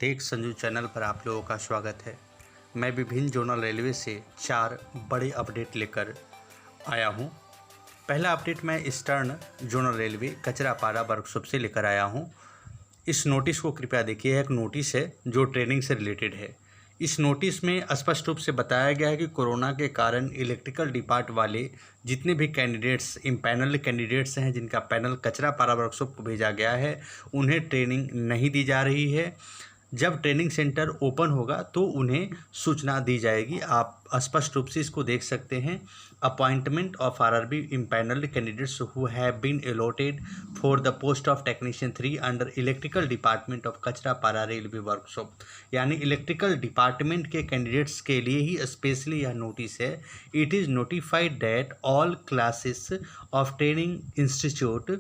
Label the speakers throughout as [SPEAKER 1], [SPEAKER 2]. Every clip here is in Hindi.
[SPEAKER 1] टेक संजू चैनल पर आप लोगों का स्वागत है। मैं विभिन्न जोनल रेलवे से 4 बड़े अपडेट लेकर आया हूं। पहला अपडेट मैं eastern zonal railway Kanchrapara workshop से लेकर आया हूं। इस नोटिस को कृपया देखिए। एक नोटिस है जो ट्रेनिंग से रिलेटेड है। इस नोटिस में स्पष्ट रूप से बताया गया है कि कोरोना के कारण इलेक्ट्रिकल डिपार्ट वाले जितने भी कैंडिडेट्स इम्पैनल कैंडिडेट्स हैं, जिनका पैनल कचरापाड़ा वर्कशॉप को भेजा गया है, उन्हें ट्रेनिंग नहीं दी जा रही है। जब ट्रेनिंग सेंटर ओपन होगा तो उन्हें सूचना दी जाएगी। आप स्पष्ट रूप से इसको देख सकते हैं। Appointment of RRB empanelled candidates who have been allotted for the post of technician 3 under electrical department of Kanchrapara railway workshop, यानी इलेक्ट्रिकल डिपार्टमेंट के कैंडिडेट्स के लिए ही स्पेशली यह नोटिस है। It is notified that all classes of training institute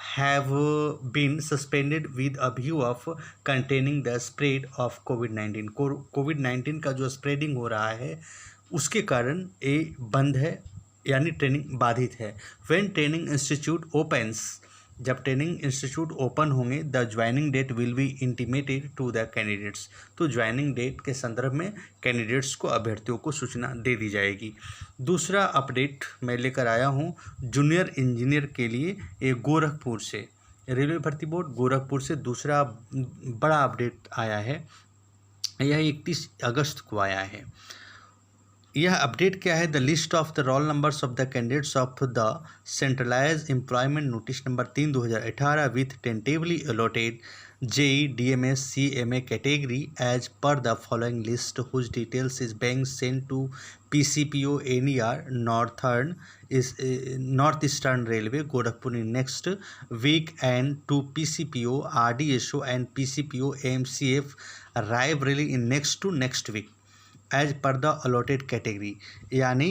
[SPEAKER 1] have been suspended with a view of containing the spread of COVID-19। कोविड-19 का जो स्प्रेडिंग हो रहा है उसके कारण ये बंद है, यानी ट्रेनिंग बाधित है। When training institute opens, जब ट्रेनिंग इंस्टीट्यूट ओपन होंगे, the joining date will be intimated to the candidates. तो ज्वाइनिंग डेट के संदर्भ में कैंडिडेट्स को, अभ्यर्थियों को सूचना दे दी जाएगी। दूसरा अपडेट मैं लेकर आया हूँ जूनियर इंजीनियर के लिए। एक गोरखपुर से रेलवे भर्ती बोर्ड गोरखपुर से दूसरा बड़ा अपडेट आया है। यह 31 अगस्त को आया है। यह अपडेट क्या है? The list of the roll numbers of the candidates of the centralise employment notice number 3/2018 with tentatively allotted JEE DMS CMA category as per the following list, whose details is being sent to PCPO NER Northeastern Railway Gorakhpur in next week and to PCPO RDSO and PCPO AMCF Raebareli in next week as per the allotted category. यानी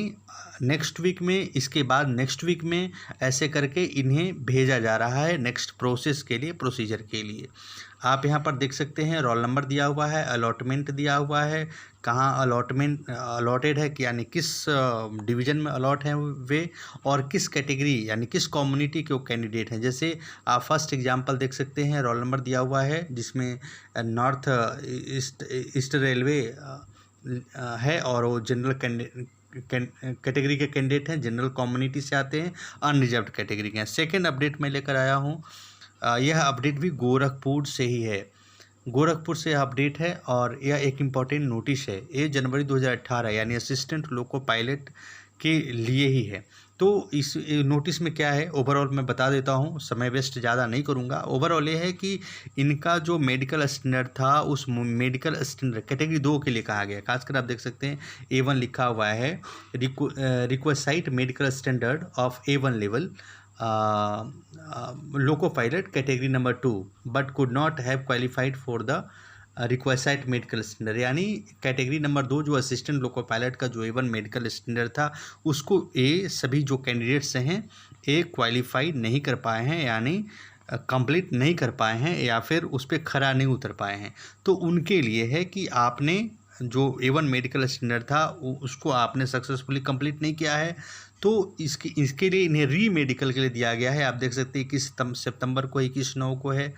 [SPEAKER 1] नेक्स्ट वीक में, इसके बाद नेक्स्ट वीक में ऐसे करके इन्हें भेजा जा रहा है नेक्स्ट प्रोसेस के लिए, प्रोसीजर के लिए। आप यहाँ पर देख सकते हैं रोल नंबर दिया हुआ है, अलॉटमेंट दिया हुआ है, कहाँ अलॉटमेंट अलॉटेड है, यानी किस डिवीज़न में अलॉट हैं वे, और किस कैटेगरी यानी किस कम्युनिटी के वो कैंडिडेट हैं। जैसे आप फर्स्ट एग्जांपल देख सकते हैं, रोल नंबर दिया हुआ है जिसमें नॉर्थ ईस्ट रेलवे है और वो जनरल कैटेगरी के कैंडिडेट हैं, जनरल कम्युनिटी से आते हैं, अनरिजर्व्ड कैटेगरी के हैं। सेकेंड अपडेट मैं लेकर आया हूँ। यह अपडेट भी गोरखपुर से ही है। गोरखपुर से अपडेट है और यह एक इम्पॉर्टेंट नोटिस है। ये जनवरी 2018 यानी असिस्टेंट लोको पायलट के लिए ही है। तो इस नोटिस में क्या है ओवरऑल मैं बता देता हूँ, समय वेस्ट ज़्यादा नहीं करूँगा। ओवरऑल ये है कि इनका जो मेडिकल स्टैंडर्ड था, उस मेडिकल स्टैंडर्ड कैटेगरी 2 के लिए कहा गया। खासकर आप देख सकते हैं A1 लिखा हुआ है, requisite medical standard of A1 level loco pilot category number 2 but could not have qualified for the requisite medical standard. यानी कैटेगरी नंबर 2 जो असिस्टेंट लोको पायलट का जो A1 मेडिकल स्टैंडर्ड था, उसको सभी जो कैंडिडेट्स हैं क्वालिफाई नहीं कर पाए हैं, यानी कंप्लीट नहीं कर पाए हैं या फिर उस पर खरा नहीं उतर पाए हैं। तो उनके लिए है कि आपने जो A1 मेडिकल स्टैंडर्ड था उसको आपने सक्सेसफुली कंप्लीट नहीं किया है, तो इसके लिए इन्हें री मेडिकल के लिए दिया गया है। आप देख सकते हैं 21 सितंबर को, 21/9 को है,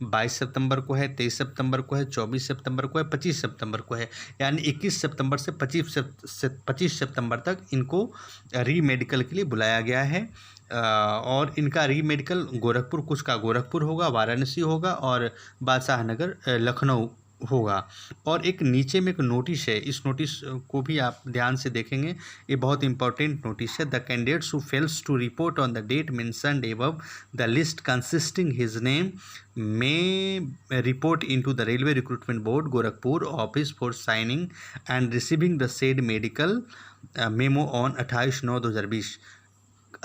[SPEAKER 1] 22 सितंबर को है, 23 सितंबर को है, 24 सितंबर को है, 25 सितंबर को है। यानी 21 सितंबर से 25 सितंबर तक इनको री मेडिकल के लिए बुलाया गया है। और इनका री मेडिकल गोरखपुर, कुछ का गोरखपुर होगा, वाराणसी होगा और बादशाह नगर लखनऊ होगा। और एक नीचे में एक नोटिस है, इस नोटिस को भी आप ध्यान से देखेंगे, ये बहुत इंपॉर्टेंट नोटिस है। The candidates who fails to report on the date mentioned above the list consisting his name may report into the Railway Recruitment Board Gorakhpur office for signing and receiving the said medical memo on 28/9/2020।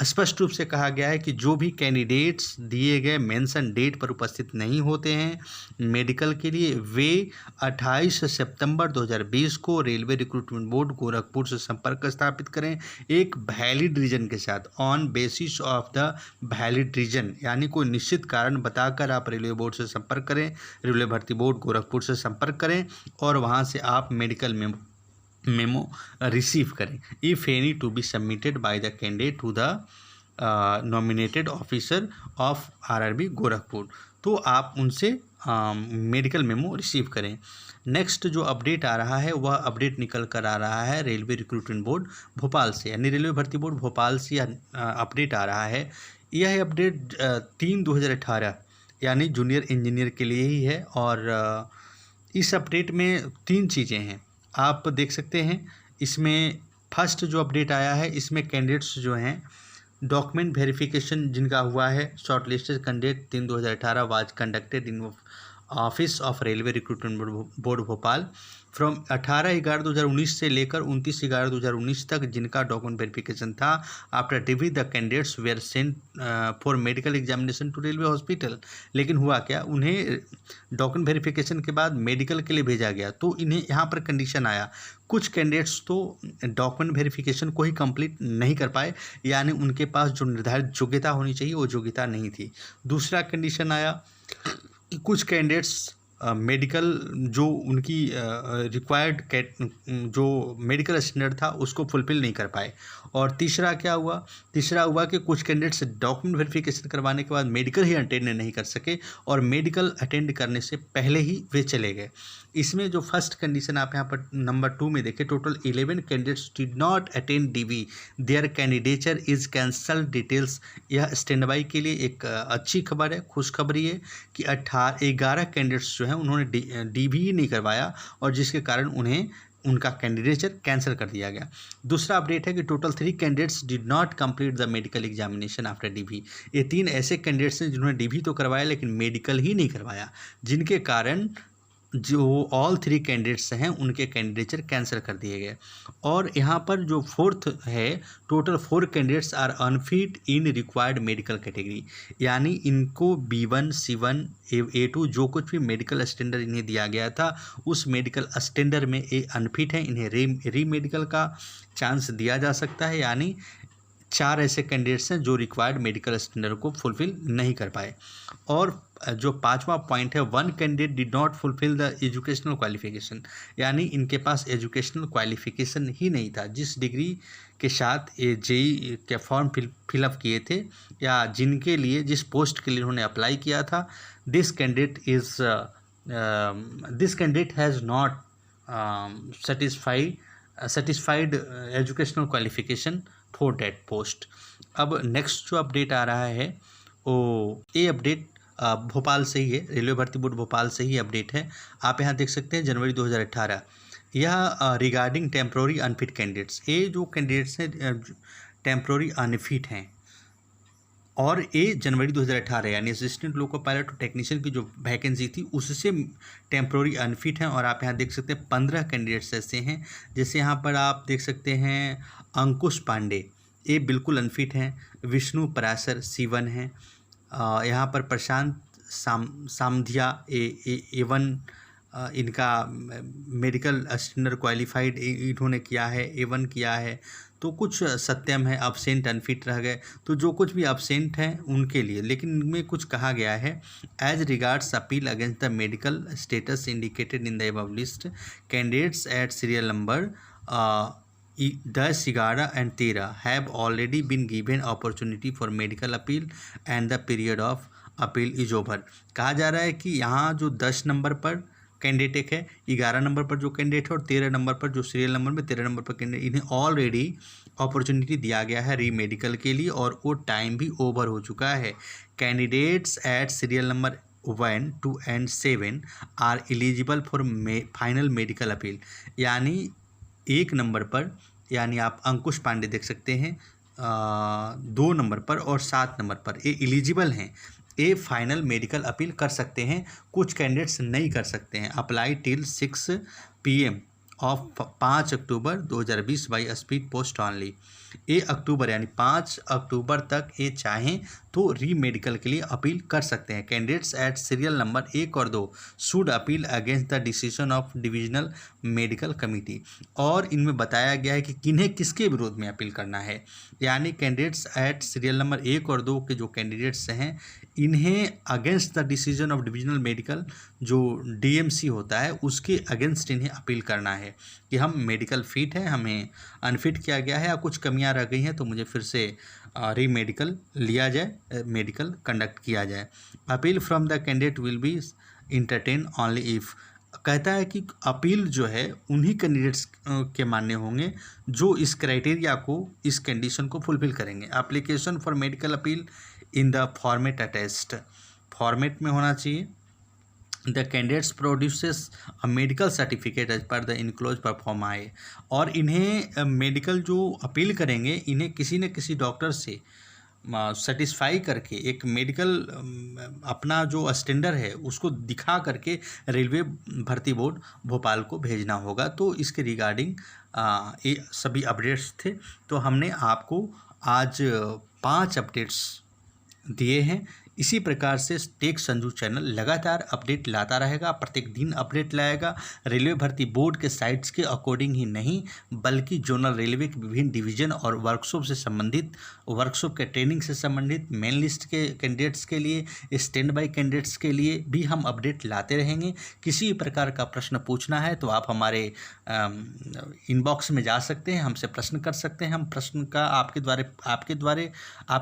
[SPEAKER 1] स्पष्ट रूप से कहा गया है कि जो भी कैंडिडेट्स दिए गए मेंशन डेट पर उपस्थित नहीं होते हैं मेडिकल के लिए, वे 28 सितंबर 2020 को रेलवे रिक्रूटमेंट बोर्ड गोरखपुर से संपर्क स्थापित करें एक वैलिड रीजन के साथ। On basis of the valid reason, यानी कोई निश्चित कारण बताकर आप रेलवे बोर्ड से संपर्क करें, रेलवे भर्ती बोर्ड गोरखपुर से संपर्क करें और वहाँ से आप मेडिकल मेमो रिसीव करें। If any to be submitted by the candidate to the nominated officer of RRB Gorakhpur. तो आप उनसे मेडिकल मेमो रिसीव करें। नेक्स्ट जो अपडेट आ रहा है वह अपडेट निकल कर आ रहा है रेलवे रिक्रूटमेंट बोर्ड भोपाल से, यानी रेलवे भर्ती बोर्ड भोपाल से अपडेट आ रहा है। यह अपडेट 3/2018 यानी जूनियर इंजीनियर के लिए ही है। और इस अपडेट में 3 चीज़ें हैं, आप देख सकते हैं। इसमें फर्स्ट जो अपडेट आया है, इसमें कैंडिडेट्स जो हैं डॉक्यूमेंट वेरिफिकेशन जिनका हुआ है, short listed candidate 3/2018 was conducted in office of railway recruitment board Bhopal from 18/11/2019 से लेकर 29/11/2019 तक, जिनका डॉक्यूमेंट वेरिफिकेशन था। After DV the candidates were sent for medical examination to railway hospital. लेकिन हुआ क्या, उन्हें डॉक्यूमेंट वेरिफिकेशन के बाद मेडिकल के लिए भेजा गया, तो इन्हें यहाँ पर कंडीशन आया, कुछ कैंडिडेट्स तो डॉक्यूमेंट वेरिफिकेशन को ही कंप्लीट नहीं कर पाए, यानी उनके पास जो निर्धारित योग्यता होनी चाहिए वो योग्यता नहीं थी। दूसरा कंडीशन आया कि कुछ कैंडिडेट्स मेडिकल जो उनकी रिक्वायर्ड जो मेडिकल स्टैंडर्ड था उसको फुलफिल नहीं कर पाए। और तीसरा क्या हुआ, तीसरा हुआ कि कुछ कैंडिडेट्स डॉक्यूमेंट वेरिफिकेशन करवाने के बाद मेडिकल ही अटेंड नहीं कर सके और मेडिकल अटेंड करने से पहले ही वे चले गए। इसमें जो फर्स्ट कंडीशन आप यहाँ पर नंबर 2 में देखें, total 11 candidates did not attend DV, their candidature is cancel details. यह स्टैंड बाई के लिए एक अच्छी खबर है, खुशखबरी है कि 11 कैंडिडेट्स जो हैं उन्होंने डीवी ही नहीं करवाया और जिसके कारण उन्हें उनका कैंडिडेचर कैंसिल कर दिया गया। दूसरा अपडेट है कि total 3 candidates did not complete the medical examination after DV. ये 3 ऐसे कैंडिडेट्स हैं जिन्होंने डीवी तो करवाया लेकिन मेडिकल ही नहीं करवाया, जिनके कारण जो ऑल 3 कैंडिडेट्स हैं उनके कैंडिडेचर कैंसिल कर दिए गए। और यहाँ पर जो फोर्थ है, total 4 candidates are unfit in required medical category, यानी इनको B1 C1 A2 जो कुछ भी मेडिकल स्टैंडर्ड इन्हें दिया गया था उस मेडिकल स्टैंडर्ड में ये अनफिट है, इन्हें री मेडिकल का चांस दिया जा सकता है। यानी 4 ऐसे कैंडिडेट्स हैं जो रिक्वायर्ड मेडिकल स्टैंडर्ड को फुलफिल नहीं कर पाए। और जो 5वां पॉइंट है, 1 candidate did not fulfil the educational qualification, यानी इनके पास एजुकेशनल क्वालिफिकेशन ही नहीं था। जिस डिग्री के साथ ये जेई के फॉर्म फिलअप किए थे या जिनके लिए जिस पोस्ट के लिए उन्होंने अप्लाई किया था, this candidate has not satisfied educational qualification for that post. अब नेक्स्ट जो अपडेट आ रहा है वो ये अपडेट भोपाल से ही है, रेलवे भर्ती बोर्ड भोपाल से ही अपडेट है। आप यहाँ देख सकते हैं जनवरी 2018, यह रिगार्डिंग टेम्प्रोरी अनफिट कैंडिडेट्स। ये जो कैंडिडेट्स हैं टेम्प्रोरी अनफिट हैं और ये जनवरी 2018 यानी असिस्टेंट लोको पायलट और टेक्नीशियन की जो वैकेंसी थी उससे टेम्प्रोरी अनफिट हैं। और आप यहाँ देख सकते हैं 15 कैंडिडेट्स ऐसे हैं, जैसे यहाँ पर आप देख सकते हैं अंकुश पांडे, ये बिल्कुल अनफिट हैं। विष्णु पराशर C1 हैं। यहाँ पर प्रशांत सामधिया A1 इनका मेडिकल स्टैंडर्ड क्वालिफाइड इन्होंने किया है, A1 किया है। तो कुछ सत्यम है, अब्सेंट अनफिट रह गए। तो जो कुछ भी अब्सेंट हैं उनके लिए, लेकिन इनमें कुछ कहा गया है, as regards appeal against the medical status indicated in the above list, candidates at serial number 10, 11 and 13 have already been given opportunity for medical appeal and the period of appeal is over। कहा जा रहा है कि यहाँ जो 10 नंबर पर कैंडिडेट है, 11 नंबर पर जो कैंडिडेट है और 13 नंबर पर जो सीरियल नंबर में 13 नंबर पर कैंडिडेट, इन्हें ऑलरेडी अपॉर्चुनिटी दिया गया है री मेडिकल के लिए और वो टाइम भी ओवर हो चुका है। Candidates at serial number 1, 2 and 7 are eligible for final medical appeal, यानी 1 नंबर पर, यानी आप अंकुश पांडे देख सकते हैं 2 नंबर पर और 7 नंबर पर ये एलिजिबल हैं, ये फाइनल मेडिकल अपील कर सकते हैं। कुछ कैंडिडेट्स नहीं कर सकते हैं। Apply till 6 PM of 5 October 2020 by speed post only. 1 अक्टूबर यानी 5 अक्टूबर तक ये चाहें तो री मेडिकल के लिए अपील कर सकते हैं। कैंडिडेट्स एट सीरियल नंबर 1 और 2 should appeal against the decision of divisional medical committee. और इनमें बताया गया है कि किन्हें किसके विरोध में अपील करना है, यानी कैंडिडेट्स एट सीरियल नंबर 1 और 2 के जो कैंडिडेट्स हैं इन्हें against the decision of divisional medical जो DMC होता है उसके अगेंस्ट इन्हें अपील करना है कि हम मेडिकल फिट है, हमें अनफिट किया गया है या कुछ कमियां रह गई हैं तो मुझे फिर से री मेडिकल लिया जाए, मेडिकल कंडक्ट किया जाए। Appeal from the candidate will be entertain only if. कहता है कि अपील जो है उन्हीं कैंडिडेट्स के मान्य होंगे जो इस क्राइटेरिया को, इस कंडीशन को फुलफिल करेंगे। Application for medical appeal in the format attest, format में होना चाहिए। The candidates produces a medical certificate as per the enclose perform आए, और इन्हें मेडिकल जो अपील करेंगे इन्हें किसी न किसी डॉक्टर से सेटिस्फाई करके एक मेडिकल अपना जो स्टैंडर्ड है उसको दिखा करके रेलवे भर्ती बोर्ड भोपाल को भेजना होगा। तो इसके रिगार्डिंग ये सभी अपडेट्स थे। तो हमने आपको आज 5 अपडेट्स दिए हैं। इसी प्रकार से टेक संजू चैनल लगातार अपडेट लाता रहेगा, प्रत्येक दिन अपडेट लाएगा। रेलवे भर्ती बोर्ड के साइट्स के अकॉर्डिंग ही नहीं, बल्कि जोनल रेलवे के विभिन्न डिवीजन और वर्कशॉप से संबंधित, वर्कशॉप के ट्रेनिंग से संबंधित, मेन लिस्ट के कैंडिडेट्स के लिए, स्टैंड बाई कैंडिडेट्स के लिए भी हम अपडेट लाते रहेंगे। किसी भी प्रकार का प्रश्न पूछना है तो आप हमारे इनबॉक्स में जा सकते हैं, हमसे प्रश्न कर सकते हैं। हम प्रश्न का आपके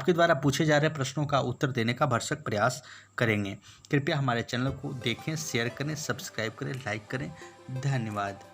[SPEAKER 1] द्वारा पूछे जा रहे प्रश्नों का उत्तर देने का भरसक प्रयास करेंगे। कृपया हमारे चैनल को देखें, शेयर करें, सब्सक्राइब करें, लाइक करें। धन्यवाद।